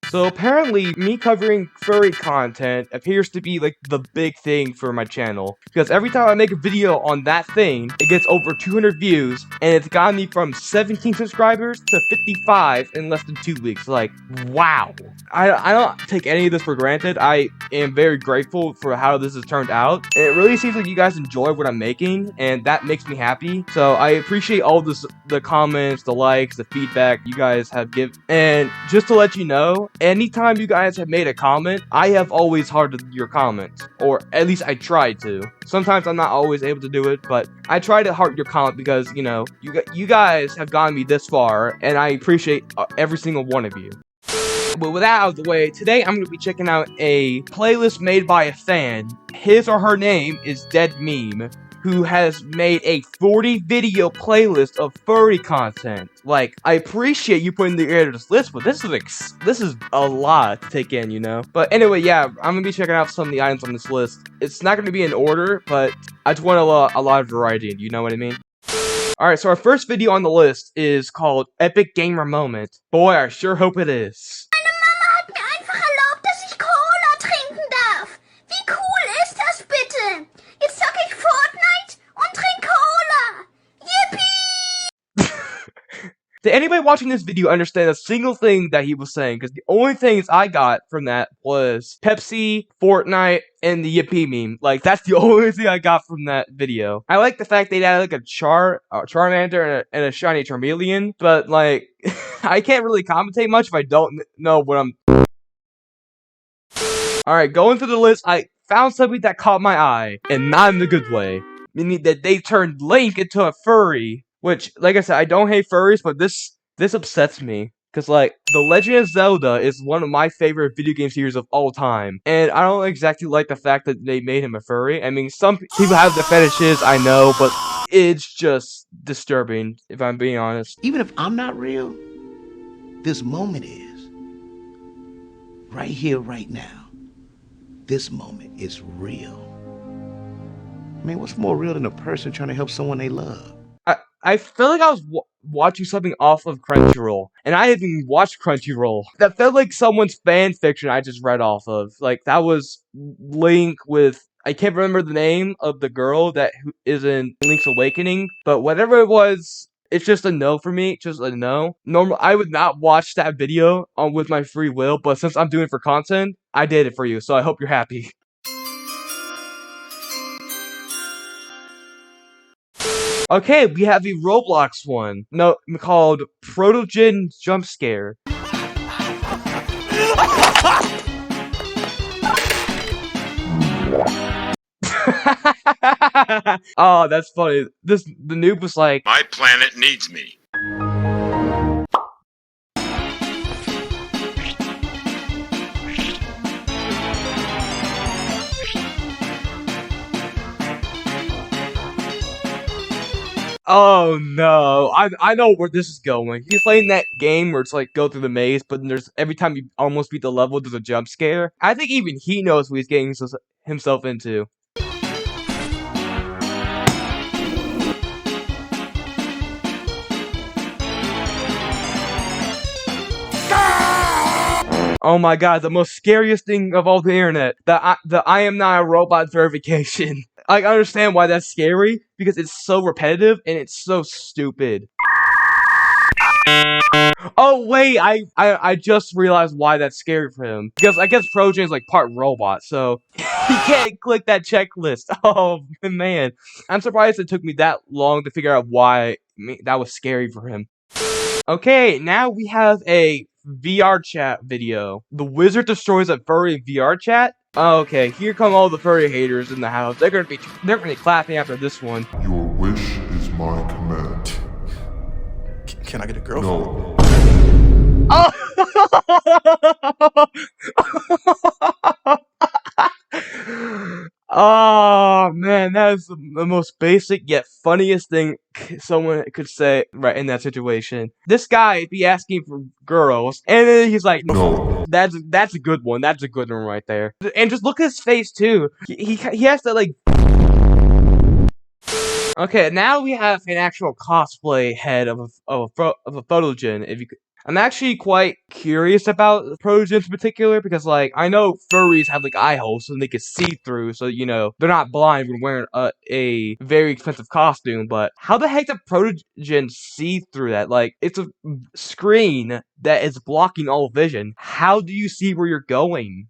So apparently, me covering furry content appears to be like the big thing for my channel. Because every time I make a video on that thing, it gets over 200 views, and it's gotten me from 17 subscribers to 55 in less than 2 weeks. Like, wow. I don't take any of this for granted. I am very grateful for how this has turned out. And it really seems like you guys enjoy what I'm making, and that makes me happy. So I appreciate all this, the comments, the likes, the feedback you guys have given. And just to let you know, anytime you guys have made a comment, I have always hearted your comments. Or at least I try to. Sometimes I'm not always able to do it, but I try to heart your comment because, you know, you guys have gotten me this far, and I appreciate every single one of you. But with that out of the way, today I'm going to be checking out a playlist made by a fan. His or her name is Dead Meme, who has made a 40 video playlist of furry content. Like, I appreciate you putting together this list, but this is a lot to take in, you know? But anyway, yeah, I'm gonna be checking out some of the items on this list. It's not gonna be in order, but I just want a lot of variety, you know what I mean? Alright, so our first video on the list is called Epic Gamer Moment. Boy, I sure hope it is. Meine Mama hat mir einfach erlaubt, dass ich Cola trinken darf. Wie cool ist das bitte? Jetzt zocke ich Fortnite und trink Cola. Yippie! Did anybody watching this video understand a single thing that he was saying? Because the only things I got from that was Pepsi, Fortnite, and the Yippee meme. Like, that's the only thing I got from that video. I like the fact they added, like, a Charmander and a shiny Charmeleon, but, like, I can't really commentate much if I don't know what I'm... Alright, going through the list, I found something that caught my eye, and not in the good way. Meaning that they turned Link into a furry. Which, like I said, I don't hate furries, but this upsets me. Because, like, The Legend of Zelda is one of my favorite video game series of all time. And I don't exactly like the fact that they made him a furry. I mean, some people have the fetishes, I know, but it's just disturbing, if I'm being honest. Even if I'm not real, this moment is. Right here, right now. This moment is real. I mean, what's more real than a person trying to help someone they love? I feel like I was watching something off of Crunchyroll, and I didn't even watch Crunchyroll. That felt like someone's fan fiction I just read off of. Like, that was Link with... I can't remember the name of the girl that is in Link's Awakening, but whatever it was, it's just a no for me. Just a no. I would not watch that video with my free will, but since I'm doing it for content, I did it for you, so I hope you're happy. Okay, we have a Roblox one. No, called Protogen Jump Scare. Oh, that's funny. The noob was like, my planet needs me. oh no, I know where this is going. He's playing that game where it's like go through the maze, but there's every time you almost beat the level, there's a jump scare. I think even he knows what he's getting himself into. Oh my god, the most scariest thing of all the internet. The I am not a robot verification. I understand why that's scary, because it's so repetitive and it's so stupid. Oh wait, I just realized why that's scary for him. Because I guess Progen is like part robot, so he can't click that checklist. Oh man. I'm surprised it took me that long to figure out why that was scary for him. Okay, now we have a VR chat video. The wizard destroys a furry VR chat? Okay, here come all the furry haters in the house. They're gonna be clapping after this one. Your wish is my command. Can I get a girlfriend? No. Oh! Oh man, that is the most basic yet funniest thing someone could say right in that situation. This guy be asking for girls, and then he's like, No. That's a good one. That's a good one right there. And just look at his face too. He has to like. Okay, now we have an actual cosplay head of a photogen. I'm actually quite curious about protogens in particular because, like, I know furries have, like, eye holes so they can see through, so, you know, they're not blind when wearing a very expensive costume, but how the heck do protogens see through that? Like, it's a screen that is blocking all vision. How do you see where you're going?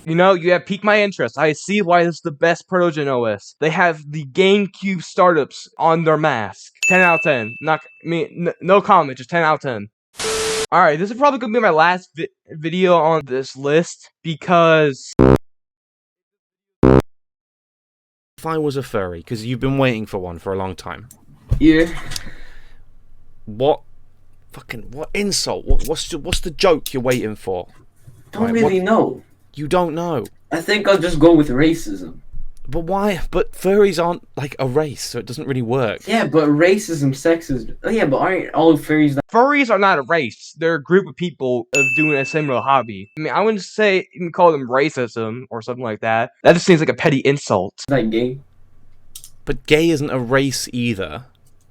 You know, you have piqued my interest. I see why this is the best Protogen OS. They have the GameCube startups on their mask. 10 out of 10. Not no comment, just 10 out of 10. Alright, this is probably gonna be my last video on this list because if I was a furry, because you've been waiting for one for a long time. Yeah. What insult? What's the joke you're waiting for? Don't really know. You don't know. I think I'll just go with racism. But why? But furries aren't like a race, so it doesn't really work. Yeah, but racism, sexism. Oh, yeah, but aren't all furries? furries are not a race. They're a group of people of doing a similar hobby. I mean, I wouldn't say even call them racism or something like that. That just seems like a petty insult. Like gay? But gay isn't a race either.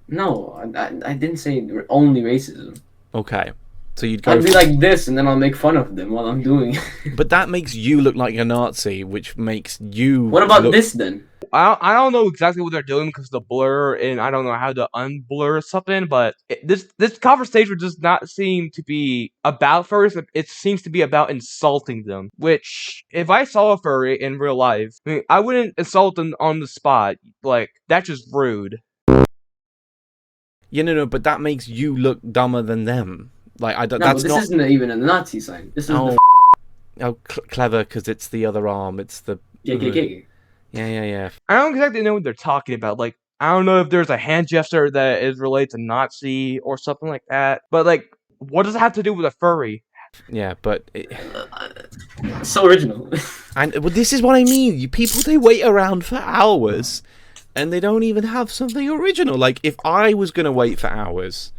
No, I didn't say only racism. Okay. So you'd go. I'd be like this, and then I'll make fun of them while I'm doing it. But that makes you look like a Nazi, which makes you. What about this then? I don't know exactly what they're doing because the blur, and I don't know how to unblur something. But this conversation does not seem to be about furries. It seems to be about insulting them. Which, if I saw a furry in real life, I mean, I wouldn't insult them on the spot. Like, that's just rude. Yeah, no, but that makes you look dumber than them. Like, I don't. No, that's but this isn't even a Nazi sign. This is clever because it's the other arm. It's the KKK. Yeah. I don't exactly know what they're talking about. Like, I don't know if there's a hand gesture that is related to Nazi or something like that. But like, what does it have to do with a furry? Yeah, but So original. and well, this is what I mean. You people, they wait around for hours, and they don't even have something original. Like, if I was gonna wait for hours,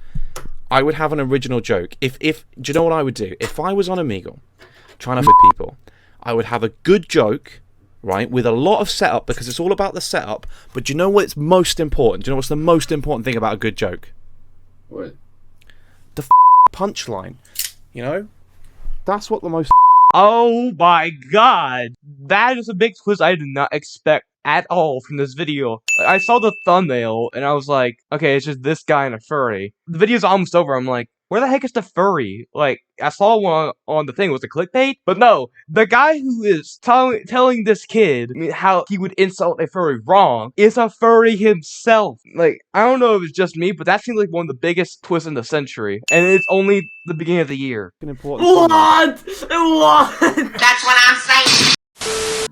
I would have an original joke. Do you know what I would do? If I was on Omegle, trying to with people, I would have a good joke, right, with a lot of setup, because it's all about the setup. But do you know what's most important? Do you know what's the most important thing about a good joke? What? The punchline. You know? That's what the most... Oh my god! That is a big twist I did not expect at all from this video. I saw the thumbnail, and I was like, okay, it's just this guy and a furry. The video's almost over, I'm like, where the heck is the furry? Like, I saw one on the thing, was it clickbait? But no, the guy who is telling this kid how he would insult a furry wrong is a furry himself. Like, I don't know if it's just me, but that seems like one of the biggest twists in the century. And it's only the beginning of the year. What? That's what I'm saying.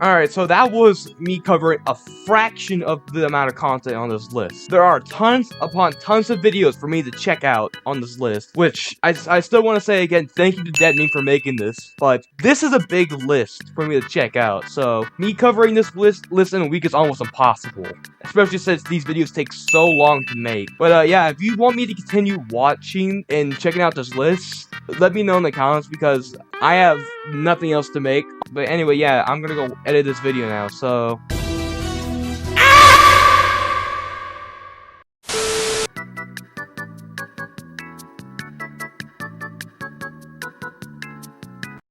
Alright, so that was me covering a fraction of the amount of content on this list. There are tons upon tons of videos for me to check out on this list, which I still want to say again, thank you to Deadme for making this, but this is a big list for me to check out, so me covering this list in a week is almost impossible, especially since these videos take so long to make. But yeah, if you want me to continue watching and checking out this list, let me know in the comments because I have nothing else to make. But anyway, yeah, I'm gonna go edit this video now, so...